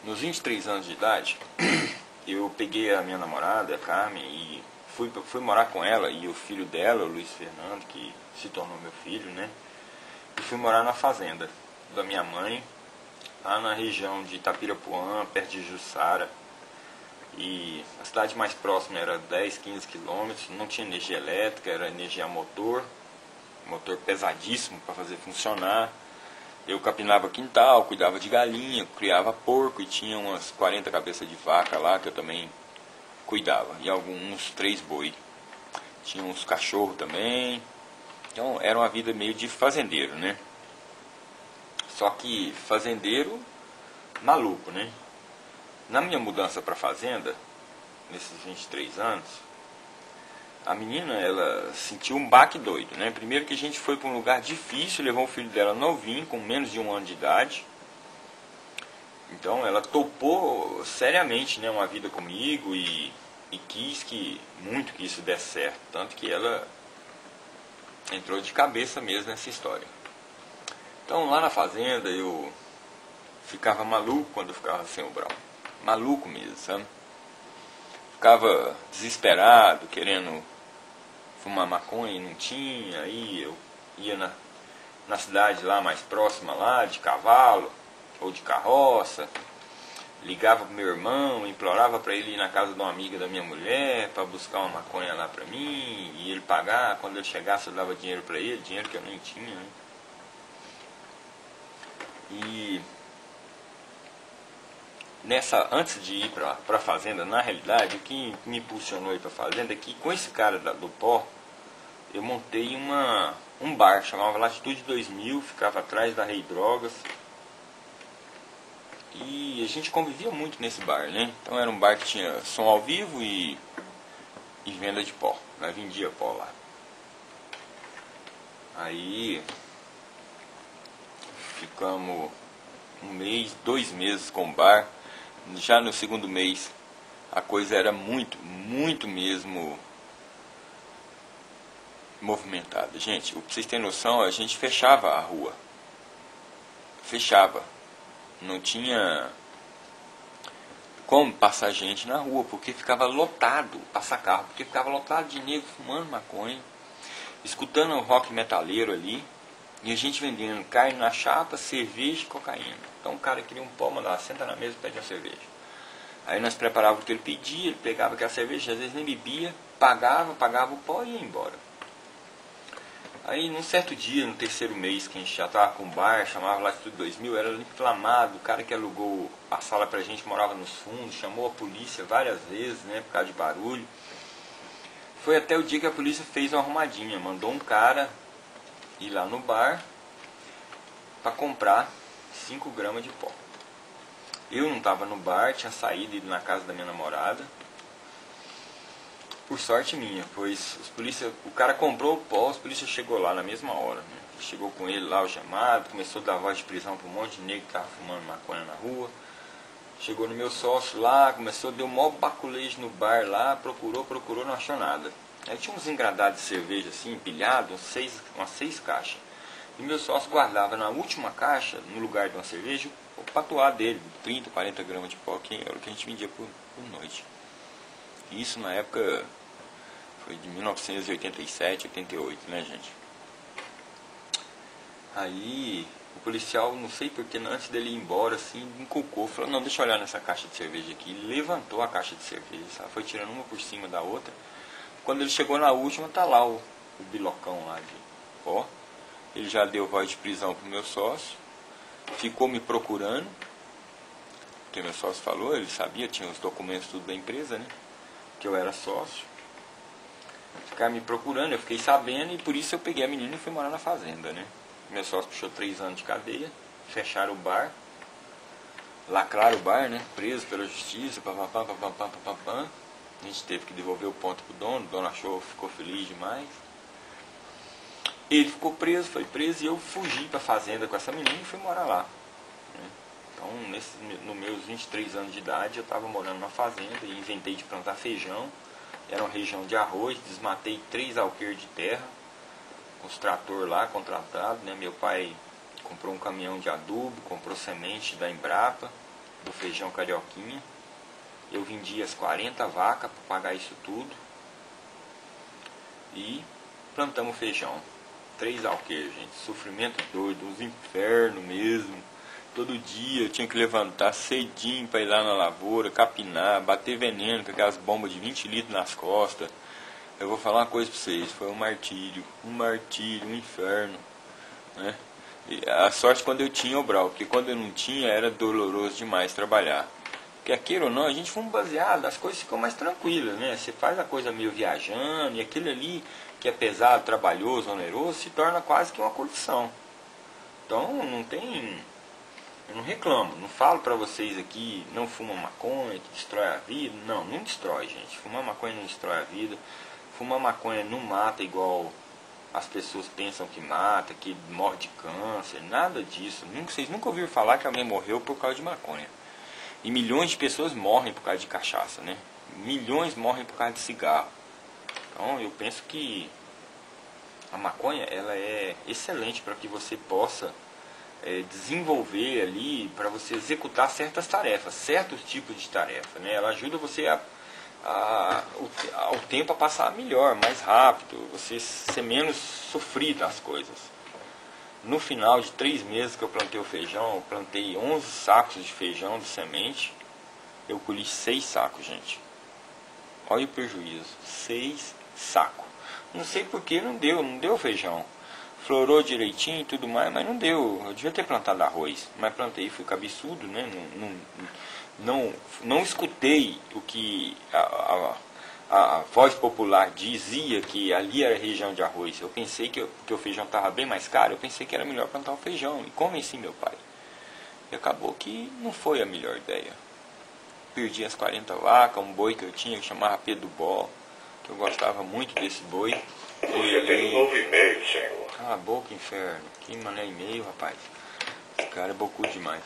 Nos 23 anos de idade, eu peguei a minha namorada, a Carmen, e fui morar com ela e o filho dela, o Luiz Fernando, que se tornou meu filho, né? E fui morar na fazenda da minha mãe, lá na região de Itapirapuã, perto de Jussara. E a cidade mais próxima era 10, 15 quilômetros, não tinha energia elétrica, era energia a motor pesadíssimo para fazer funcionar. Eu capinava quintal, cuidava de galinha, criava porco e tinha umas 40 cabeças de vaca lá que eu também cuidava. E uns 3 boi. Tinha uns cachorros também. Então era uma vida meio de fazendeiro, né? Só que fazendeiro maluco, né? Na minha mudança para fazenda, nesses 23 anos, a menina, ela sentiu um baque doido, né? Primeiro que a gente foi para um lugar difícil, levou o filho dela novinho, com menos de 1 ano de idade. Então ela topou seriamente, né, uma vida comigo e quis muito que isso desse certo. Tanto que ela entrou de cabeça mesmo nessa história. Então lá na fazenda eu ficava maluco quando eu ficava sem o Brau. Maluco mesmo, sabe? Ficava desesperado, querendo fumar maconha e não tinha. Aí eu ia na cidade lá mais próxima lá, de cavalo ou de carroça. Ligava pro meu irmão, implorava para ele ir na casa de uma amiga da minha mulher para buscar uma maconha lá para mim e ele pagar. Quando ele chegasse eu dava dinheiro para ele, dinheiro que eu nem tinha, né? E antes de ir para a fazenda, na realidade, o que me impulsionou a ir para a fazenda é que com esse cara do pó, eu montei um bar, chamava Latitude 2000, ficava atrás da Rei Drogas. E a gente convivia muito nesse bar, né? Então era um bar que tinha som ao vivo e venda de pó. Nós vendia pó lá. Aí ficamos 1 mês, 2 meses com o bar. Já no segundo mês a coisa era muito, muito mesmo movimentada. Gente, pra vocês terem noção, a gente fechava a rua. Fechava. Não tinha como passar gente na rua, porque ficava lotado, passar carro, porque ficava lotado de negro fumando maconha, escutando o rock metaleiro ali, e a gente vendendo carne na chapa, cerveja e cocaína. Então o cara queria um pó, mandava, senta na mesa e pede uma cerveja. Aí nós preparávamos o que ele pedia, ele pegava aquela cerveja, às vezes nem bebia, pagava o pó e ia embora. Aí num certo dia, no terceiro mês, que a gente já estava com um bar, chamava Latitude 2000, era inflamado, o cara que alugou a sala pra gente morava nos fundos, chamou a polícia várias vezes, né, por causa de barulho. Foi até o dia que a polícia fez uma arrumadinha, mandou um cara ir lá no bar para comprar 5 gramas de pó. Eu não estava no bar, tinha saído e ido na casa da minha namorada. Por sorte minha, pois o cara comprou o pó, os polícia chegou lá na mesma hora, né? Chegou com ele lá, o chamado, começou a dar voz de prisão para um monte de negro que estava fumando maconha na rua. Chegou no meu sócio lá, deu um maior baculejo no bar lá, procurou, não achou nada. Aí tinha uns engradados de cerveja assim, empilhados, umas 6 caixas. E meu sócio guardava na última caixa, no lugar de uma cerveja, o patuá dele, 30, 40 gramas de pó, que era o que a gente vendia por noite. Isso na época foi de 1987, 88, né, gente? Aí o policial, não sei porque, antes dele ir embora, assim, encucou, falou, não, deixa eu olhar nessa caixa de cerveja aqui. Ele levantou a caixa de cerveja, sabe? Foi tirando uma por cima da outra. Quando ele chegou na última, tá lá o bilocão lá de pó. Ele já deu voz de prisão pro meu sócio, ficou me procurando, porque meu sócio falou, ele sabia, tinha os documentos tudo da empresa, né? Que eu era sócio. Ficar me procurando, eu fiquei sabendo e por isso eu peguei a menina e fui morar na fazenda, né? Meu sócio puxou 3 anos de cadeia, fecharam o bar, lacraram o bar, né? Preso pela justiça, papapá. A gente teve que devolver o ponto pro dono, o dono ficou feliz demais. Ele ficou preso, foi preso e eu fugi pra fazenda com essa menina e fui morar lá, né? Então, nos meus 23 anos de idade, eu estava morando na fazenda e inventei de plantar feijão. Era uma região de arroz, desmatei 3 alqueires de terra, com os trator lá contratados, né? Meu pai comprou um caminhão de adubo, comprou semente da Embrapa, do feijão carioquinha. Eu vendi as 40 vacas para pagar isso tudo. E plantamos feijão. 3 alqueires, gente. Sofrimento doido, uns infernos mesmo. Todo dia eu tinha que levantar cedinho para ir lá na lavoura, capinar, bater veneno com aquelas bombas de 20 litros nas costas. Eu vou falar uma coisa para vocês, foi um martírio, um inferno, né? E a sorte quando eu tinha o brau, porque quando eu não tinha era doloroso demais trabalhar. Porque aquilo ou não, a gente fuma baseado, as coisas ficam mais tranquilas, né? Você faz a coisa meio viajando e aquilo ali que é pesado, trabalhoso, oneroso, se torna quase que uma curtição. Então não tem... Eu não reclamo, não falo pra vocês aqui, não fumam maconha, que destrói a vida. Não, não destrói, gente. Fumar maconha não destrói a vida. Fumar maconha não mata igual as pessoas pensam que mata, que morre de câncer, nada disso. Vocês nunca ouviram falar que alguém morreu por causa de maconha. E milhões de pessoas morrem por causa de cachaça, né? Milhões morrem por causa de cigarro. Então eu penso que a maconha ela é excelente para que você possa desenvolver ali, para você executar certas tarefas, certos tipos de tarefa, né? Ela ajuda você ao tempo a passar melhor, mais rápido, você ser menos sofrido nas coisas. No final de 3 meses que eu plantei o feijão, eu plantei 11 sacos de feijão de semente, eu colhi 6 sacos, gente. Olha o prejuízo, 6 sacos. Não sei porque não deu feijão. Florou direitinho e tudo mais, mas não deu. Eu devia ter plantado arroz, mas plantei, fui cabeçudo, né? Não escutei o que a voz popular dizia, que ali era região de arroz. Eu pensei que o feijão estava bem mais caro, eu pensei que era melhor plantar o feijão, e convenci meu pai. E acabou que não foi a melhor ideia. Perdi as 40 vacas, um boi que eu tinha que chamava Pedro Bó, que eu gostava muito desse boi. Você tem um novo e-mail, senhor. Cala a boca, inferno. Que mané e-mail, rapaz. Esse cara é bocudo demais.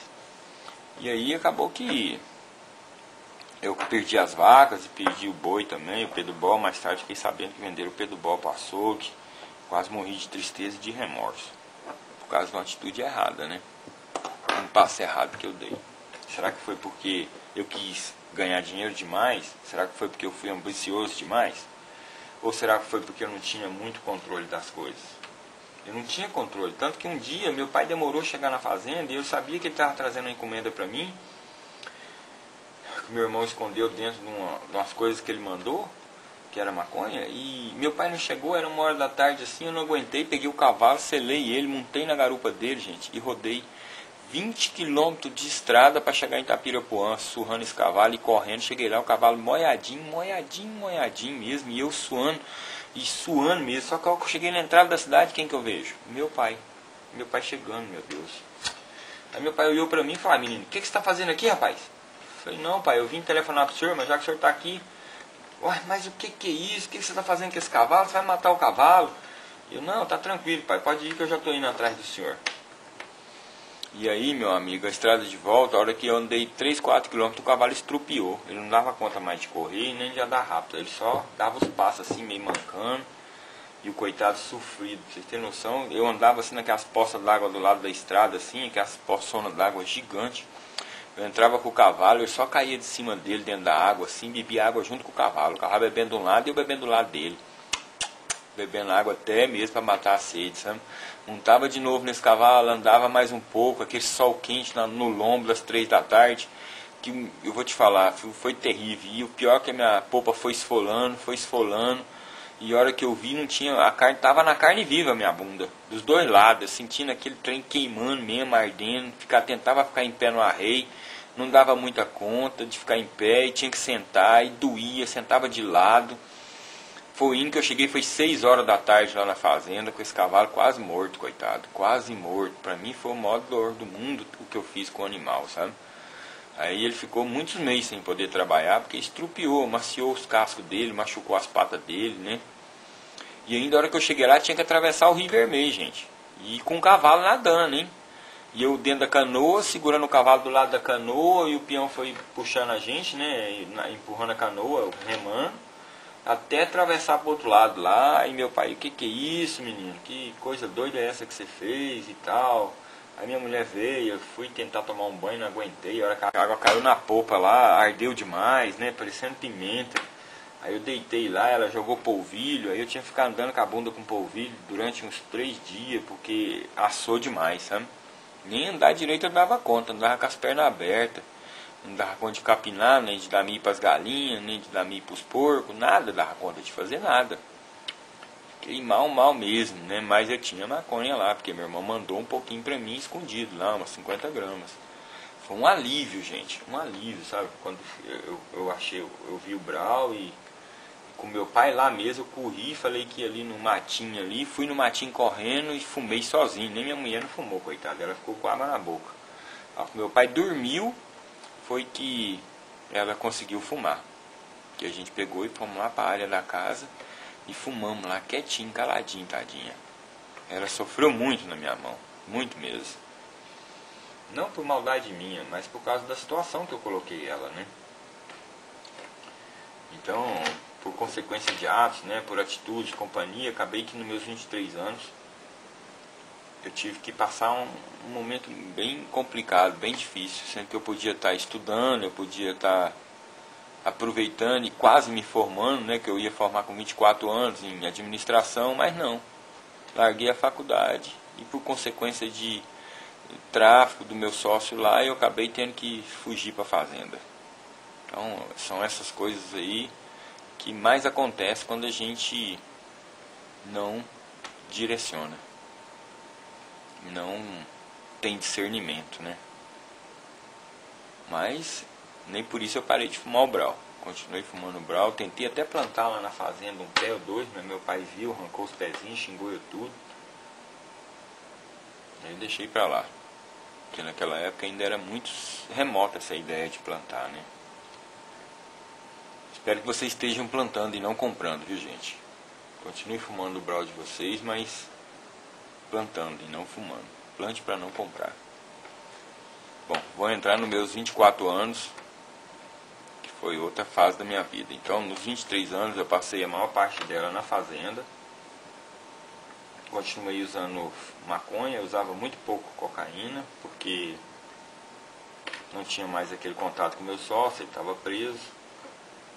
E aí acabou que eu perdi as vacas e perdi o boi também, o Pedro Bó. Mais tarde fiquei sabendo que venderam o Pedro Bó para açougue. Quase morri de tristeza e de remorso. Por causa de uma atitude errada, né? Um passo errado que eu dei. Será que foi porque eu quis ganhar dinheiro demais? Será que foi porque eu fui ambicioso demais? Ou será que foi porque eu não tinha muito controle das coisas? Eu não tinha controle. Tanto que um dia meu pai demorou a chegar na fazenda e eu sabia que ele estava trazendo uma encomenda para mim. Que meu irmão escondeu dentro de umas coisas que ele mandou, que era maconha. E meu pai não chegou, era 1h da tarde assim, eu não aguentei. Peguei o cavalo, selei ele, montei na garupa dele, gente, e rodei 20 quilômetros de estrada para chegar em Itapirapuã, surrando esse cavalo e correndo. Cheguei lá, o cavalo moiadinho mesmo, e eu suando mesmo. Só que eu cheguei na entrada da cidade, quem que eu vejo? Meu pai chegando, meu Deus. Aí meu pai olhou para mim e falou: menino, o que você está fazendo aqui, rapaz? Eu falei: não, pai, eu vim telefonar pro senhor, mas já que o senhor está aqui. Ué, mas o que é isso? O que você está fazendo com esse cavalo? Você vai matar o cavalo? Eu: não, tá tranquilo, pai, pode ir que eu já estou indo atrás do senhor. E aí, meu amigo, a estrada de volta, a hora que eu andei 3, 4 quilômetros, o cavalo estrupiou. Ele não dava conta mais de correr e nem de andar rápido. Ele só dava os passos assim, meio mancando. E o coitado sofrido. Pra vocês terem noção, eu andava assim naquelas poças d'água do lado da estrada, assim, aquelas poçonas d'água gigantes. Eu entrava com o cavalo, eu só caía de cima dele, dentro da água, assim, bebia água junto com o cavalo. O cavalo bebendo de um lado e eu bebendo do lado dele. Bebendo água até mesmo para matar a sede, sabe? Montava de novo nesse cavalo, andava mais um pouco, aquele sol quente no lombo das 3 da tarde, que eu vou te falar, foi terrível. E o pior é que a minha polpa foi esfolando, e a hora que eu vi, não tinha, a carne tava na carne viva, a minha bunda, dos dois lados, sentindo aquele trem queimando mesmo, ardendo, tentava ficar em pé no arreio, não dava muita conta de ficar em pé, e tinha que sentar, e doía, sentava de lado. Foi indo que eu cheguei, foi 6 horas da tarde lá na fazenda, com esse cavalo quase morto, coitado, quase morto. Pra mim foi o maior dor do mundo o que eu fiz com o animal, sabe? Aí ele ficou muitos meses sem poder trabalhar, porque estrupiou, maciou os cascos dele, machucou as patas dele, né? E ainda a hora que eu cheguei lá, tinha que atravessar o Rio Vermelho, gente. E com o cavalo nadando, hein? E eu dentro da canoa, segurando o cavalo do lado da canoa, e o peão foi puxando a gente, né? Empurrando a canoa, remando, até atravessar pro outro lado lá. E meu pai: o que é isso, menino? Que coisa doida é essa que você fez e tal? Aí minha mulher veio, eu fui tentar tomar um banho, não aguentei. A hora que a água caiu na polpa lá, ardeu demais, né? Parecendo pimenta. Aí eu deitei lá, ela jogou polvilho, aí eu tinha que ficar andando com a bunda com polvilho durante uns 3 dias, porque assou demais, sabe? Nem andar direito eu dava conta, andava com as pernas abertas. Não dava conta de capinar, nem de dar milho para as galinhas, nem de dar milho para os porcos, nada dava conta de fazer nada. Fiquei mal mesmo, né? Mas eu tinha maconha lá, porque meu irmão mandou um pouquinho para mim escondido lá, umas 50 gramas. Foi um alívio, gente, um alívio, sabe? Quando eu vi o Brau e com meu pai lá mesmo, eu corri, falei que ia ali no matinho ali, fui no matinho correndo e fumei sozinho. Nem minha mulher não fumou, coitada, ela ficou com água na boca. Meu pai dormiu, foi que ela conseguiu fumar. Que a gente pegou e fomos lá para a área da casa e fumamos lá quietinho, caladinho, tadinha. Ela sofreu muito na minha mão, muito mesmo. Não por maldade minha, mas por causa da situação que eu coloquei ela, né? Então, por consequência de atos, né, por atitude, companhia, acabei que nos meus 23 anos eu tive que passar um momento bem complicado, bem difícil, sendo que eu podia estar estudando, eu podia estar aproveitando e quase me formando, né, que eu ia formar com 24 anos em administração, mas não. Larguei a faculdade e por consequência de tráfico do meu sócio lá, eu acabei tendo que fugir para a fazenda. Então, são essas coisas aí que mais acontece quando a gente não direciona, não tem discernimento, né? Mas nem por isso eu parei de fumar o Brau. Continuei fumando o Brau, tentei até plantar lá na fazenda um pé ou dois, mas meu pai viu, arrancou os pezinhos, xingou eu tudo. Aí deixei pra lá, porque naquela época ainda era muito remota essa ideia de plantar, né? Espero que vocês estejam plantando e não comprando, viu, gente? Continue fumando o Brau de vocês, mas plantando e não fumando. Plante para não comprar. Bom, vou entrar nos meus 24 anos, que foi outra fase da minha vida. Então, nos 23 anos eu passei a maior parte dela na fazenda. Continuei usando maconha, usava muito pouco cocaína, porque não tinha mais aquele contato com o meu sócio, ele estava preso,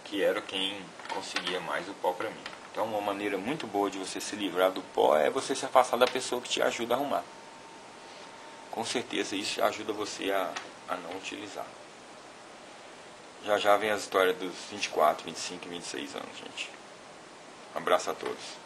que era quem conseguia mais o pó para mim. Então, uma maneira muito boa de você se livrar do pó é você se afastar da pessoa que te ajuda a arrumar. Com certeza isso ajuda você a não utilizar. Já vem as histórias dos 24, 25 e 26 anos, gente. Um abraço a todos.